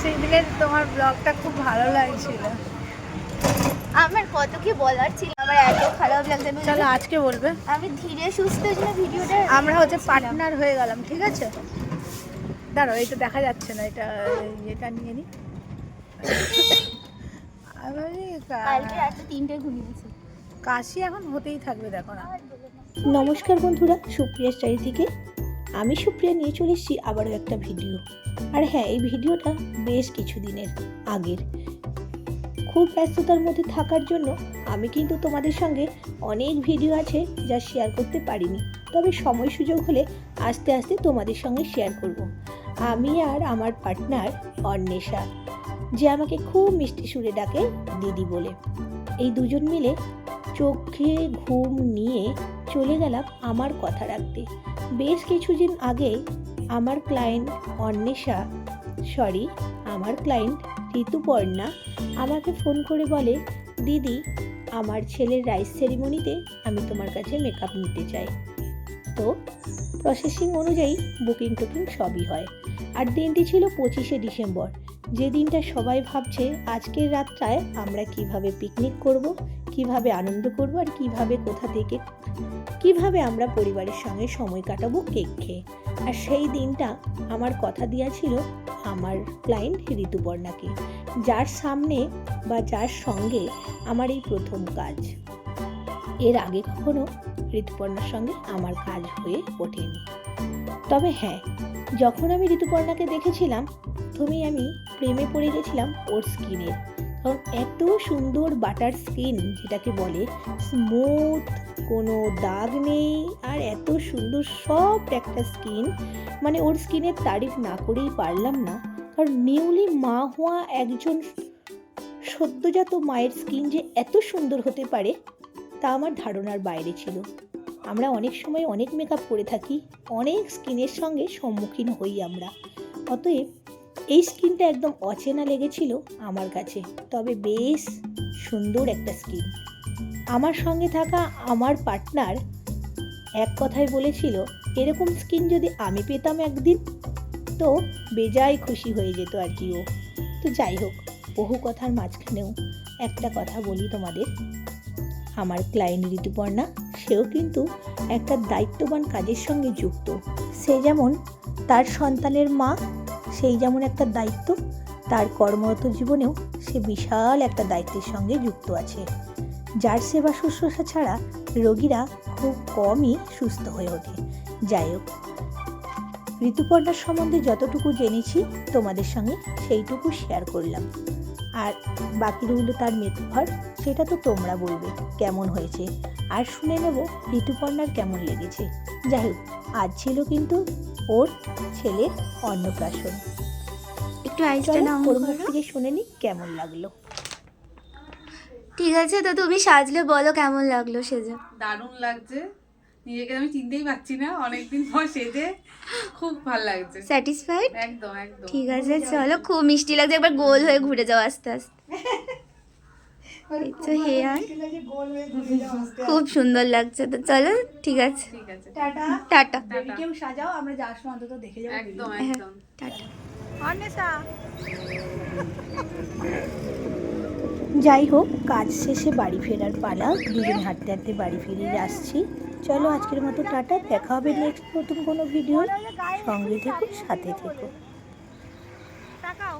সেদিনের তোমার ব্লগটা খুব ভালো লাগছিল। আমার কত কি বলার ছিল, আমার এত খারাপ লাগছে। চলো আজকে বলবে। আমি ধীরে সুস্থে যে ভিডিওটা আমরা হচ্ছে পার্টনার হয়ে গেলাম, ঠিক আছে? দাঁড়াও, এটা দেখা যাচ্ছে না, এটা নিয়ে নি। কালকে রাতে 3টে ঘুমিয়েছি। কাশি এখন হতেই থাকবে, দেখো না। নমস্কার বন্ধুরা, সুপ্রিয়া স্টাইল থেকে আমি সুপ্রিয়া নিয়ে চলে এসেছি আবারও একটা ভিডিও। আর হ্যাঁ, এই ভিডিওটা বেশ কিছুদিনের আগের। খুব ব্যস্ততার মধ্যে থাকার জন্য আমি কিন্তু তোমাদের সঙ্গে অনেক ভিডিও আছে যা শেয়ার করতে পারিনি, তবে সময় সুযোগ হলে আস্তে আস্তে তোমাদের সঙ্গে শেয়ার করব। আমি আর আমার পার্টনার অন্বেষা, যে আমাকে খুব মিষ্টি সুরে ডাকে দিদি বলে, এই দুজন মিলে চোখে ঘুম নিয়ে চলে গেলাম আমার কথা রাখতে। বেশ কিছুদিন আগে আমার ক্লায়েন্ট আমার ক্লায়েন্ট ঋতুপর্ণা আমাকে ফোন করে বলে, দিদি আমার ছেলের রাইস সেরিমনিতে আমি তোমার কাছে মেকআপ নিতে চাই। তো প্রসেসিং অনুযায়ী বুকিং টুকিং সবই হয়। আর দিনটি ছিল 25শে ডিসেম্বর, যে দিনটা সবাই ভাবছে আজকের রাতটায় আমরা কিভাবে পিকনিক করব, কিভাবে আনন্দ করব, আর কিভাবে আমরা পরিবারের সঙ্গে সময় কাটাবো কেক খেয়ে। আর সেই দিনটা আমার কথা দেওয়া ছিল আমার ক্লায়েন্ট ঋতুপর্ণাকে, যার সামনে বা যার সঙ্গে আমার এই প্রথম কাজ। এর আগে কখনো ঋতুপর্ণার সঙ্গে আমার কাজ হয়ে ওঠেনি। তবে হ্যাঁ, যখন আমি ঋতুপর্ণাকে দেখেছিলাম, প্রথমেই আমি প্রেমে পড়ে গেছিলাম ওর স্কিনের। কারণ এত সুন্দর বাটার স্কিন, যেটাকে বলে স্মুথ, কোনো দাগ নেই, আর এত সুন্দর সফট একটা স্কিন, মানে ওর স্কিনের তারিফ না করেই পারলাম না। কারণ নিউলি মা হওয়া একজন সদ্যজাত মায়ের স্কিন যে এত সুন্দর হতে পারে তা আমার ধারণার বাইরে ছিল। আমরা অনেক সময় অনেক মেকআপ করে থাকি, অনেক স্কিনের সঙ্গে সম্মুখীন হই আমরা, অতএব এই স্কিনটা একদম অচেনা লেগেছিল আমার কাছে। তবে বেশ সুন্দর একটা স্কিন। আমার সঙ্গে থাকা আমার পার্টনার এক কথায় বলেছিল, এরকম স্কিন যদি আমি পেতাম একদিন তো বেজায় খুশি হয়ে যেত আর কি ও। তো যাই হোক, বহু কথার মাঝখানেও একটা কথা বলি তোমাদের। আমার ক্লায়েন্ট ঋতুপর্ণা, সেও কিন্তু একটা দায়িত্ববান কাজের সঙ্গে যুক্ত। সে যেমন তার সন্তানের মা, সেই যেমন একটা দায়িত্ব, তার কর্মরত জীবনেও সে বিশাল একটা দায়িত্বের সঙ্গে যুক্ত আছে, যার সেবা শুশ্রূষা ছাড়া রোগীরা খুব কমই সুস্থ হয়ে ওঠে। যাই হোক, ঋতুপর্ণার সম্বন্ধে যতটুকু জেনেছি তোমাদের সঙ্গে সেইটুকু শেয়ার করলাম। আর বাকি রইল তার মেকওভার, সেটা তো তোমরা বলবে কেমন হয়েছে, আর শুনে নেব ঋতুপর্ণার কেমন লেগেছে। যাই হোক, আজ ছিল কিন্তু ওর ছেলের অন্নপ্রাশন। একটু আইসটা নাও, ওর মুখ থেকে শুনে নি কেমন লাগলো। ঠিক আছে, তো তুমি সাজলে বলো কেমন লাগলো সেজে। দারুণ লাগছে, নিজেকে আমি চিনতেই পারছি না, অনেকদিন পর সেজে খুব ভালো লাগছে। স্যাটিসফাইড? একদম একদম। ঠিক আছে, চলো, খুব মিষ্টি লাগছে, একবার গোল হয়ে ঘুরে যাও আস্তে আস্তে। তো হেয়ার খুব সুন্দর লাগছে, তো চলো ঠিক আছে, ঠিক আছে, টাটা টাটা। বেবিকেও সাজাও, আমরা যাওয়ার সময় অন্তত দেখে যাবো। একদম হ্যাঁ, একদম। টাটা। অন্বেষা, যাই হোক, কাজ শেষে বাড়ি ফেরার পালা, দুজন হাঁটতে হাঁটতে বাড়ি ফিরে আসছি। চলো আজকের মতো টাটা, দেখা হবে নেক্সট নতুন কোনো ভিডিও। সঙ্গে থেকো, সাথে থেকো। তাকাও।